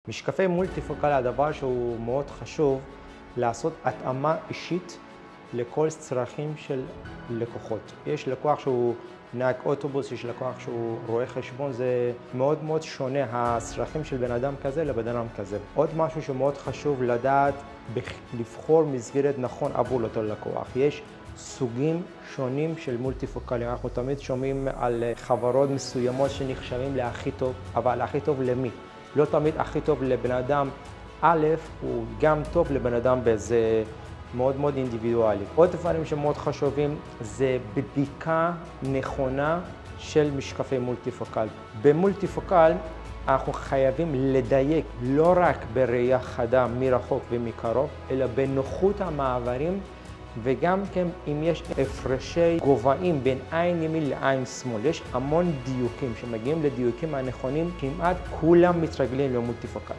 משקפי מולטיפוקל, הדבר שהוא מאוד חשוב, לעשות התאמה אישית לכל צרכים של לקוחות. יש לקוח שהוא נהג אוטובוס, יש לקוח שהוא רואה חשבון, זה מאוד מאוד שונה הצרכים של בן אדם כזה לבן אדם כזה. עוד משהו שמאוד חשוב לדעת, לבחור מסגרת נכון עבור אותו לקוח. יש סוגים שונים של מולטיפוקלים. אנחנו תמיד שומעים על חברות מסוימות שנחשבים להכי טוב, אבל הכי טוב למי? לא תמיד הכי טוב לבן אדם א', הוא גם טוב לבן אדם באיזה מאוד מאוד אינדיבידואלי. עוד דברים שמאוד חשובים זה בדיקה נכונה של משקפי מולטיפוקל. במולטיפוקל אנחנו חייבים לדייק לא רק בראייה חדה מרחוק ומקרוב, אלא בנוחות המעברים, וגם כן אם יש הפרשי גובהים בין עין ימין לעין שמאל. יש המון דיוקים שמגיעים לדיוקים הנכונים, כמעט כולם מתרגלים למולטיפוקל.